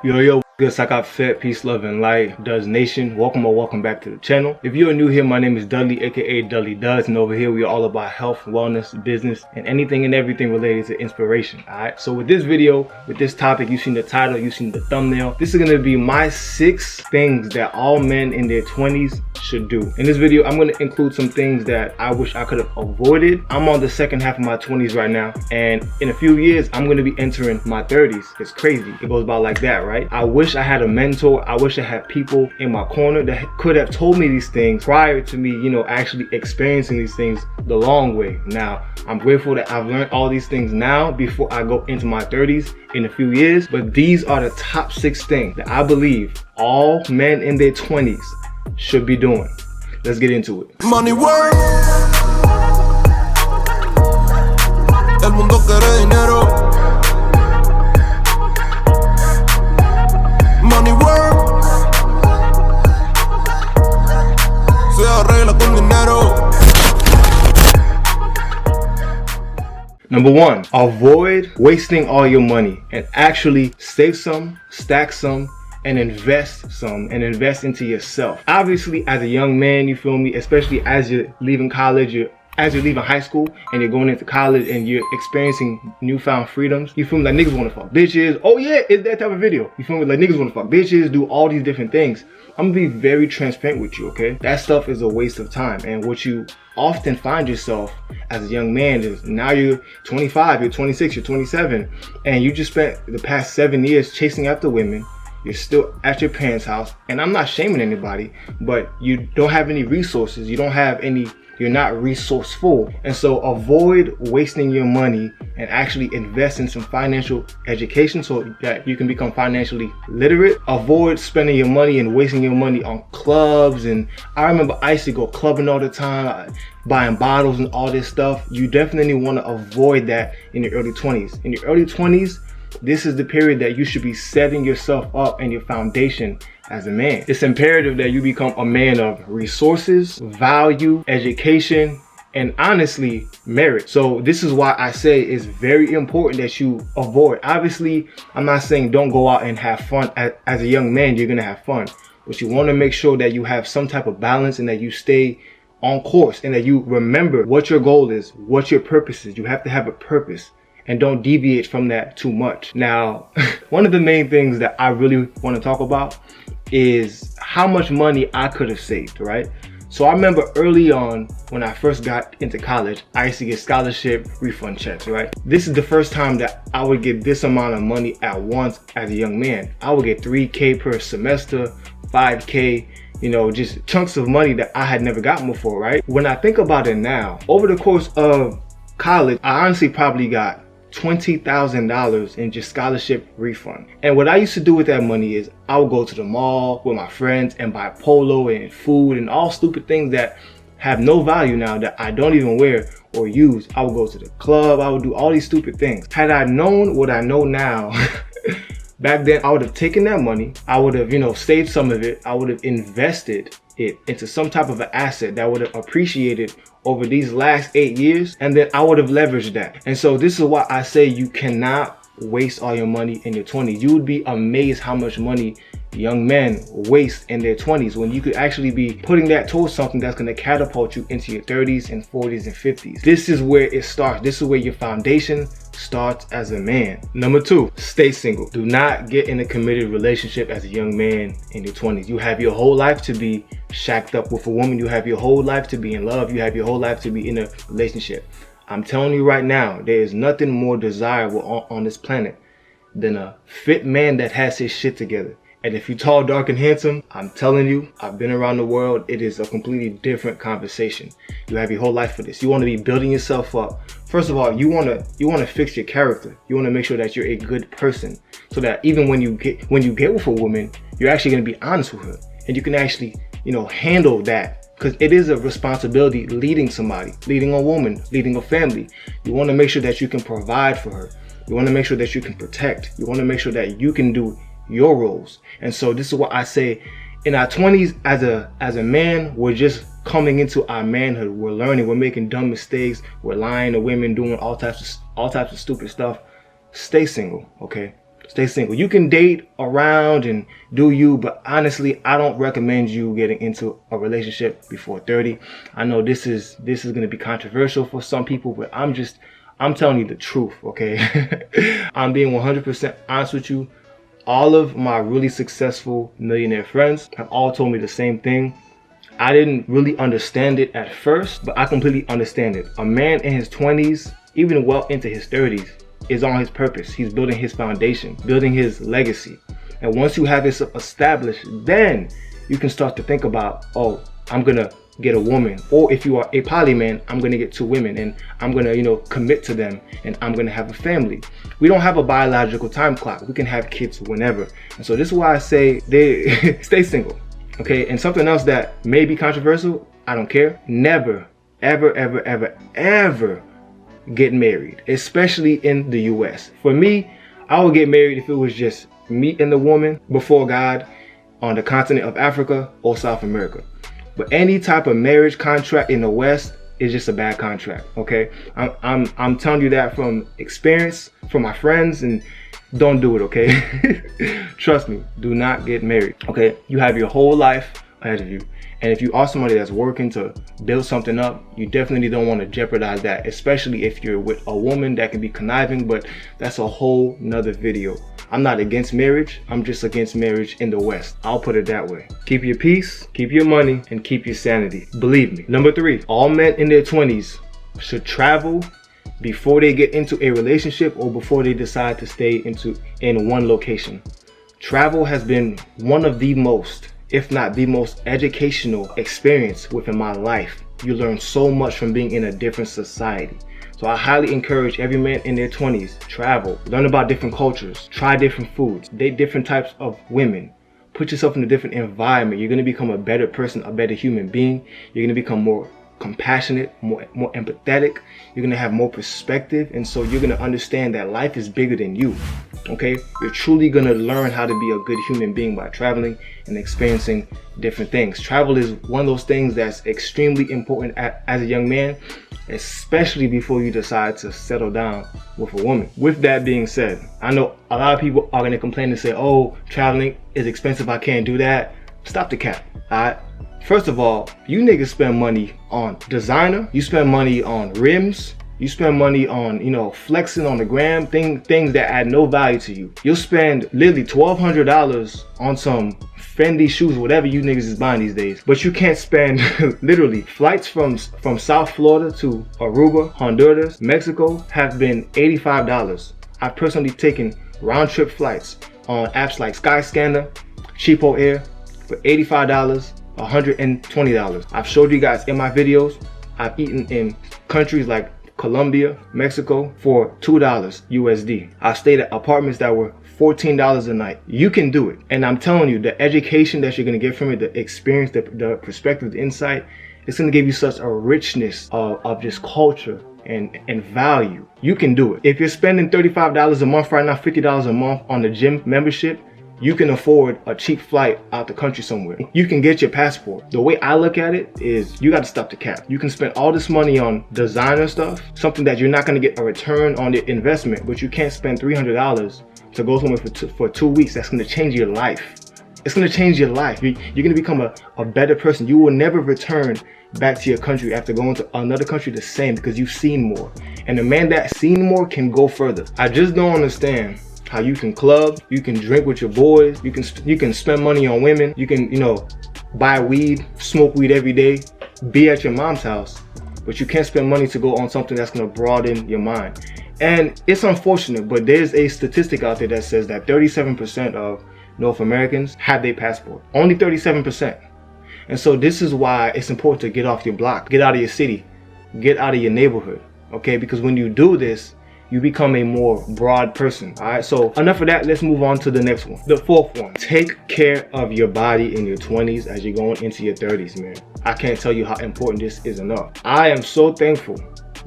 Yo, good Sakai Fed, peace, love, and light. Does Nation, welcome back to the channel. If you are new here, my name is Dudley, aka Dudley Does, and over here we are all about health, wellness, business, and anything and everything related to inspiration. Alright, so with this video, with this topic, you've seen the title, you've seen the thumbnail. This is gonna be my 6 things that all men in their 20s should do. In this video, I'm gonna include some things that I wish I could have avoided. I'm on the second half of my 20s right now, and in a few years, I'm gonna be entering my 30s. It's crazy. It goes about like that, right? I wish I had a mentor. I wish I had people in my corner that could have told me these things prior to me, actually experiencing these things the long way. Now, I'm grateful that I've learned all these things now before I go into my 30s in a few years, but these are the top 6 things that I believe all men in their 20s should be doing. Let's get into it. Money work. El mundo quiere dinero. Money work. Se arregla con dinero. Number 1, avoid wasting all your money and actually save some, stack some, and invest some, and invest into yourself. Obviously, as a young man, you feel me, especially as you're leaving college, as you're leaving high school and you're going into college and you're experiencing newfound freedoms, you feel me, like niggas want to fuck bitches. Oh yeah, it's that type of video. You feel me, like niggas want to fuck bitches, do all these different things. I'm gonna be very transparent with you, okay? That stuff is a waste of time, and what you often find yourself as a young man is now you're 25, you're 26, you're 27, and you just spent the past 7 years chasing after women. You're still at your parents' house, and I'm not shaming anybody, but you don't have any resources. You're not resourceful. And so avoid wasting your money and actually invest in some financial education so that you can become financially literate. Avoid spending your money and wasting your money on clubs. And I remember I used to go clubbing all the time, buying bottles and all this stuff. You definitely want to avoid that in your early 20s. In your early 20s, this is the period that you should be setting yourself up and your foundation as a man. It's imperative that you become a man of resources, value, education, and honestly, merit. So this is why I say it's very important that you avoid. Obviously, I'm not saying don't go out and have fun. As a young man, you're gonna have fun, but you want to make sure that you have some type of balance and that you stay on course and that you remember what your goal is, what your purpose is. You have to have a purpose, and don't deviate from that too much. Now, one of the main things that I really want to talk about is how much money I could have saved, right? So I remember early on when I first got into college, I used to get scholarship refund checks, right? This is the first time that I would get this amount of money at once as a young man. I would get $3K per semester, $5K, just chunks of money that I had never gotten before, right? When I think about it now, over the course of college, I honestly probably got $20,000 in just scholarship refund. And what I used to do with that money is I would go to the mall with my friends and buy polo and food and all stupid things that have no value now that I don't even wear or use. I would go to the club, I would do all these stupid things. Had I known what I know now, back then I would have taken that money, I would have, saved some of it, I would have invested it into some type of an asset that would have appreciated over these last 8 years, and then I would have leveraged that. And so this is why I say you cannot waste all your money in your 20s. You would be amazed how much money young men waste in their 20s when you could actually be putting that towards something that's going to catapult you into your 30s and 40s and 50s. This is where it starts. This is where your foundation starts as a man. Number 2, stay single. Do not get in a committed relationship as a young man in your 20s. You have your whole life to be shacked up with a woman. You have your whole life to be in love. You have your whole life to be in a relationship. I'm telling you right now, there is nothing more desirable on this planet than a fit man that has his shit together. And if you're tall, dark, and handsome, I'm telling you, I've been around the world. It is a completely different conversation. You have your whole life for this. You want to be building yourself up. First of all, you want to fix your character. You want to make sure that you're a good person, so that even when you get with a woman, you're actually going to be honest with her, and you can actually, handle that. Because it is a responsibility leading somebody, leading a woman, leading a family. You want to make sure that you can provide for her. You want to make sure that you can protect. You want to make sure that you can do your roles. And so this is what I say, in our 20s as a man, we're just coming into our manhood. We're learning, we're making dumb mistakes, we're lying to women, doing all types of stupid stuff. Stay single, okay? Stay single. You can date around and do you, but honestly, I don't recommend you getting into a relationship before 30. I know this is going to be controversial for some people, but I'm telling you the truth, okay? I'm being 100% honest with you. All of my really successful millionaire friends have all told me the same thing. I didn't really understand it at first, but I completely understand it. A man in his 20s, even well into his 30s, is on his purpose. He's building his foundation, building his legacy. And once you have this established, then you can start to think about, oh, I'm gonna get a woman. Or if you are a poly man, I'm gonna get 2 women and I'm gonna, commit to them and I'm gonna have a family. We don't have a biological time clock. We can have kids whenever. And so this is why I say stay single. Okay, and something else that may be controversial, I don't care. Never, ever, ever, ever, ever get married, especially in the US. For me, I would get married if it was just me and the woman before God on the continent of Africa or South America. But any type of marriage contract in the West is just a bad contract, okay? I'm telling you that from experience, from my friends, and don't do it, okay? Trust me, do not get married, okay? You have your whole life ahead of you. And if you are somebody that's working to build something up, you definitely don't want to jeopardize that, especially if you're with a woman that can be conniving, but that's a whole nother video. I'm not against marriage, I'm just against marriage in the West. I'll put it that way. Keep your peace, keep your money, and keep your sanity. Believe me. Number 3, all men in their 20s should travel before they get into a relationship or before they decide to stay in one location. Travel has been one of the most, if not the most educational experience within my life. You learn so much from being in a different society. So I highly encourage every man in their 20s, travel, learn about different cultures, try different foods, date different types of women, put yourself in a different environment. You're gonna become a better person, a better human being. You're gonna become more compassionate, more empathetic. You're gonna have more perspective, and so you're gonna understand that life is bigger than you. Okay, you're truly gonna learn how to be a good human being by traveling and experiencing different things. Travel is one of those things that's extremely important as a young man, especially before you decide to settle down with a woman. With that being said, I know a lot of people are gonna complain and say, oh, traveling is expensive, I can't do that. Stop the cap, all right? First of all, you niggas spend money on designer, you spend money on rims, you spend money on, flexing on the gram, things that add no value to you. You'll spend literally $1,200 on some Fendi shoes, whatever you niggas is buying these days. But you can't spend literally flights from South Florida to Aruba, Honduras, Mexico have been $85. I've personally taken round trip flights on apps like Skyscanner, Cheapo Air for $85. $120. I've showed you guys in my videos. I've eaten in countries like Colombia, Mexico for $2 USD. I stayed at apartments that were $14 a night. You can do it. And I'm telling you, the education that you're going to get from it, the experience, the perspective, the insight, it's going to give you such a richness of just culture and value. You can do it. If you're spending $35 a month right now, $50 a month on the gym membership, you can afford a cheap flight out the country somewhere. You can get your passport. The way I look at it is you got to stop the cap. You can spend all this money on designer stuff, something that you're not going to get a return on the investment, but you can't spend $300 to go somewhere for 2 weeks. That's going to change your life. It's going to change your life. You're going to become a better person. You will never return back to your country after going to another country the same, because you've seen more. And a man that's seen more can go further. I just don't understand how you can club, you can drink with your boys, you can spend money on women, you can, buy weed, smoke weed every day, be at your mom's house, but you can't spend money to go on something that's going to broaden your mind. And it's unfortunate, but there's a statistic out there that says that 37% of North Americans have their passport. Only 37%. And so this is why it's important to get off your block, get out of your city, get out of your neighborhood, okay? Because when you do this, you become a more broad person. All right, so enough of that. Let's move on to the next one. The 4th one, take care of your body in your 20s as you're going into your 30s, man. I can't tell you how important this is enough. I am so thankful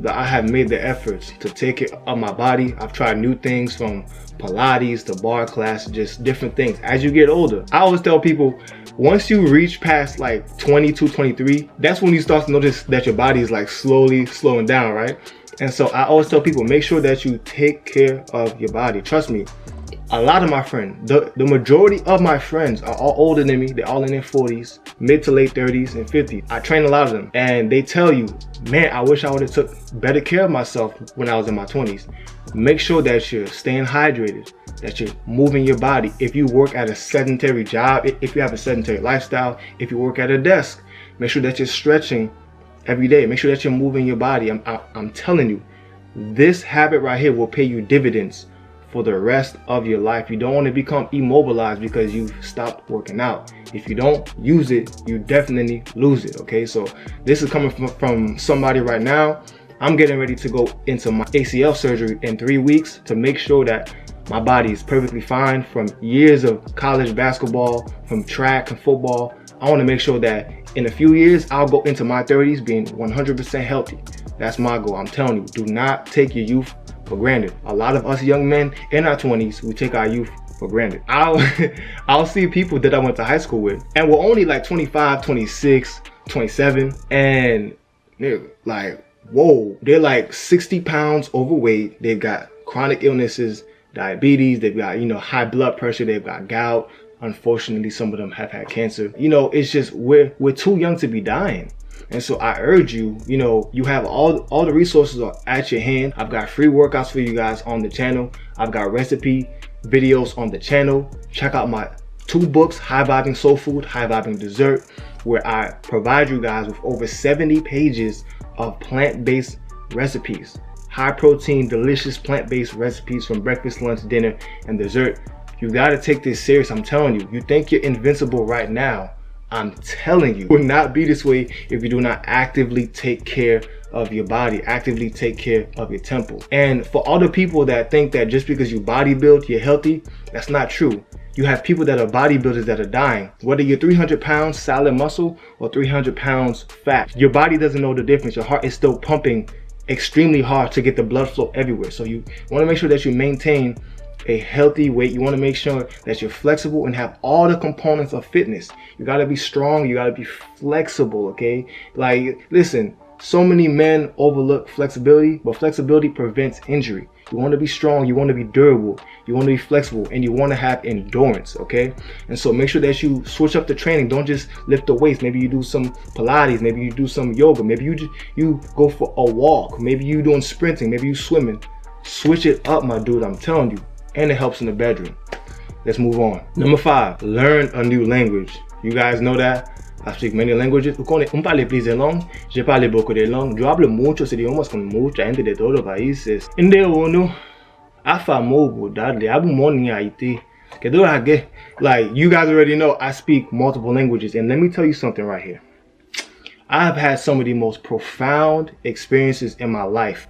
that I have made the efforts to take care of my body. I've tried new things from Pilates to bar class, just different things. As you get older, I always tell people, once you reach past like 22, 23, that's when you start to notice that your body is like slowly slowing down, right? And so I always tell people, make sure that you take care of your body. Trust me, a lot of my friends, the majority of my friends are all older than me. They're all in their 40s, mid to late 30s and 50s. I train a lot of them, and they tell you, man, I wish I would have took better care of myself when I was in my 20s. Make sure that you're staying hydrated, that you're moving your body. If you work at a sedentary job, if you have a sedentary lifestyle, if you work at a desk, make sure that you're stretching every day. Make sure that you're moving your body. I'm telling you, this habit right here will pay you dividends for the rest of your life. You don't want to become immobilized because you've stopped working out. If you don't use it, you definitely lose it, okay? So this is coming from somebody right now. I'm getting ready to go into my ACL surgery in 3 weeks to make sure that my body is perfectly fine from years of college basketball, from track and football. I want to make sure that in a few years, I'll go into my 30s being 100% healthy. That's my goal. I'm telling you, do not take your youth for granted. A lot of us young men in our 20s, we take our youth for granted. I'll see people that I went to high school with, and we're only like 25, 26, 27, and they're like, whoa, they're like 60 pounds overweight. They've got chronic illnesses, diabetes, they've got, high blood pressure, they've got gout. Unfortunately, some of them have had cancer. It's just we're too young to be dying. And so I urge you, you have all the resources are at your hand. I've got free workouts for you guys on the channel. I've got recipe videos on the channel. Check out my 2 books, High Vibing Soul Food, High Vibing Dessert, where I provide you guys with over 70 pages of plant-based recipes. High protein, delicious plant-based recipes from breakfast, lunch, dinner, and dessert. You gotta take this serious, I'm telling you. You think you're invincible right now. I'm telling you, it will not be this way if you do not actively take care of your body, actively take care of your temple. And for all the people that think that just because you bodybuild, you're healthy, that's not true. You have people that are bodybuilders that are dying. Whether you're 300 pounds solid muscle or 300 pounds fat, your body doesn't know the difference. Your heart is still pumping extremely hard to get the blood flow everywhere. So you want to make sure that you maintain a healthy weight. You want to make sure that you're flexible and have all the components of fitness. You got to be strong. You got to be flexible, okay? Like, listen, so many men overlook flexibility, but flexibility prevents injury. You want to be strong, you want to be durable, you want to be flexible, and you want to have endurance, okay? And so make sure that you switch up the training. Don't just lift the weights. Maybe you do some Pilates, maybe you do some yoga, maybe you go for a walk, maybe you doing sprinting, maybe you swimming. Switch it up, my dude, I'm telling you. And it helps in the bedroom. Let's move on. Number 5, learn a new language. You guys know that I speak many languages. Vous connaissez, parle plusieurs langues. Je parle beaucoup de langues. Yo hablo muchos idiomas con mucha gente de todos los países. Inde uno, afamo budadle, abu moni Haiti. Like, you guys already know I speak multiple languages. And let me tell you something right here. I've had some of the most profound experiences in my life.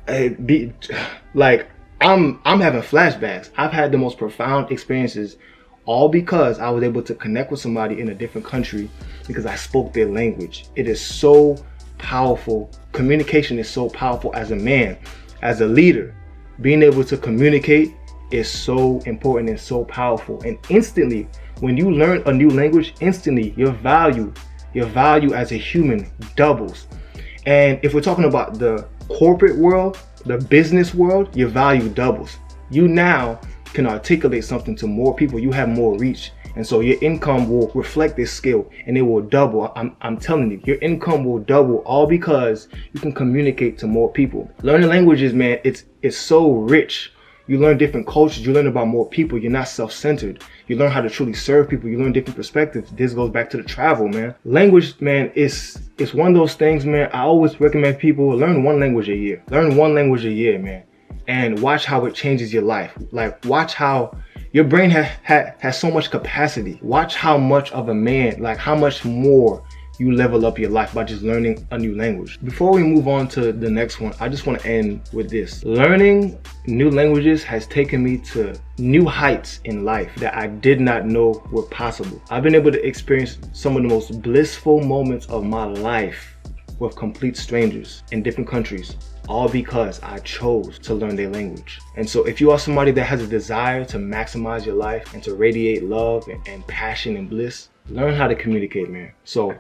I'm having flashbacks. I've had the most profound experiences, all because I was able to connect with somebody in a different country because I spoke their language. It is so powerful. Communication is so powerful as a man, as a leader. Being able to communicate is so important and so powerful. And instantly, when you learn a new language, instantly your value as a human doubles. And if we're talking about the corporate world, the business world, your value doubles. You now can articulate something to more people. You have more reach. And so your income will reflect this skill and it will double. I'm telling you, your income will double all because you can communicate to more people. Learning languages, man, it's so rich. You learn different cultures. You learn about more people. You're not self-centered. You learn how to truly serve people. You learn different perspectives. This goes back to the travel, man. Language, man, it's one of those things, man. I always recommend people learn 1 language a year. Learn 1 language a year, man. And watch how it changes your life. Like, watch how your brain has so much capacity. Watch how much of a man, like how much more you level up your life by just learning a new language. Before we move on to the next one, I just want to end with this. Learning new languages has taken me to new heights in life that I did not know were possible. I've been able to experience some of the most blissful moments of my life with complete strangers in different countries, all because I chose to learn their language. And so if you are somebody that has a desire to maximize your life and to radiate love and passion and bliss, learn how to communicate, man. So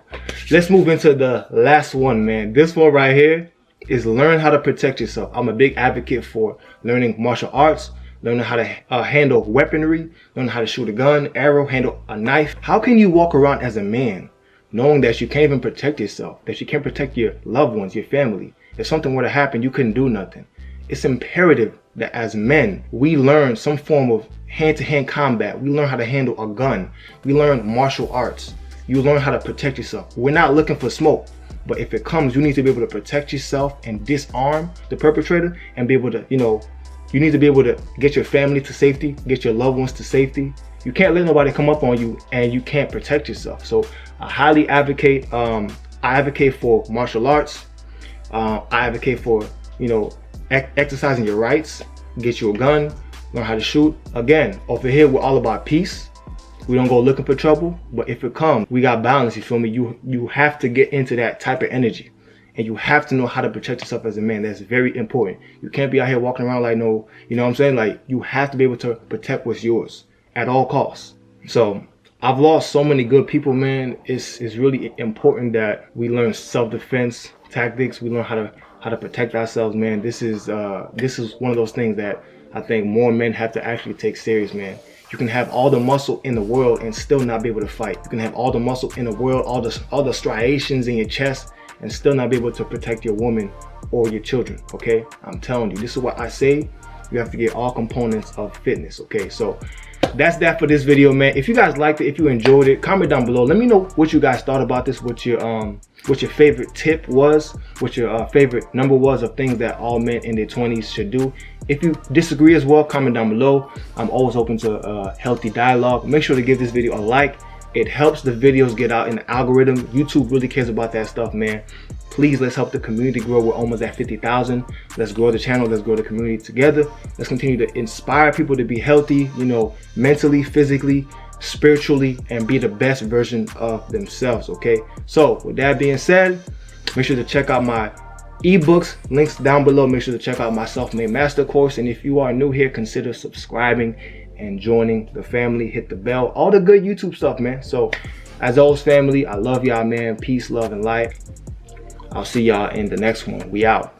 let's move into the last one, man. This one right here is learn how to protect yourself. I'm a big advocate for learning martial arts, learning how to handle weaponry, learning how to shoot a gun, arrow, handle a knife. How can you walk around as a man knowing that you can't even protect yourself, that you can't protect your loved ones, your family? If something were to happen, you couldn't do nothing. It's imperative that as men, we learn some form of hand-to-hand combat. We learn how to handle a gun. We learn martial arts. You learn how to protect yourself. We're not looking for smoke, but if it comes, you need to be able to protect yourself and disarm the perpetrator and be able to, you need to be able to get your family to safety, get your loved ones to safety. You can't let nobody come up on you and you can't protect yourself. So I highly advocate, I advocate for martial arts. I advocate for, exercising your rights, get you a gun, learn how to shoot. Again, over here, we're all about peace. We don't go looking for trouble, but if it comes, we got balance, you feel me? You have to get into that type of energy, and you have to know how to protect yourself as a man. That's very important. You can't be out here walking around like no, you know what I'm saying? Like, you have to be able to protect what's yours at all costs. So I've lost so many good people, man. It's really important that we learn self-defense tactics. We learn how to protect ourselves, man. This is one of those things that I think more men have to actually take serious, man. You can have all the muscle in the world and still not be able to fight. You can have all the muscle in the world, all the striations in your chest, and still not be able to protect your woman or your children, okay? I'm telling you, this is what I say. You have to get all components of fitness, okay? So that's that for this video, man. If you guys liked it, if you enjoyed it, comment down below. Let me know what you guys thought about this, what your favorite tip was, what your favorite number was of things that all men in their 20s should do. If you disagree as well, comment down below. I'm always open to healthy dialogue. Make sure to give this video a like. It helps the videos get out in the algorithm. YouTube really cares about that stuff, man. Please, let's help the community grow. We're almost at 50,000. Let's grow the channel. Let's grow the community together. Let's continue to inspire people to be healthy, mentally, physically, spiritually, and be the best version of themselves, okay? So with that being said, make sure to check out my ebooks, links down below. Make sure to check out my self-made master course. And if you are new here, consider subscribing and joining the family. Hit the bell, all the good YouTube stuff, man. So as always, family, I love y'all, man. Peace, love, and light. I'll see y'all in the next one. We out.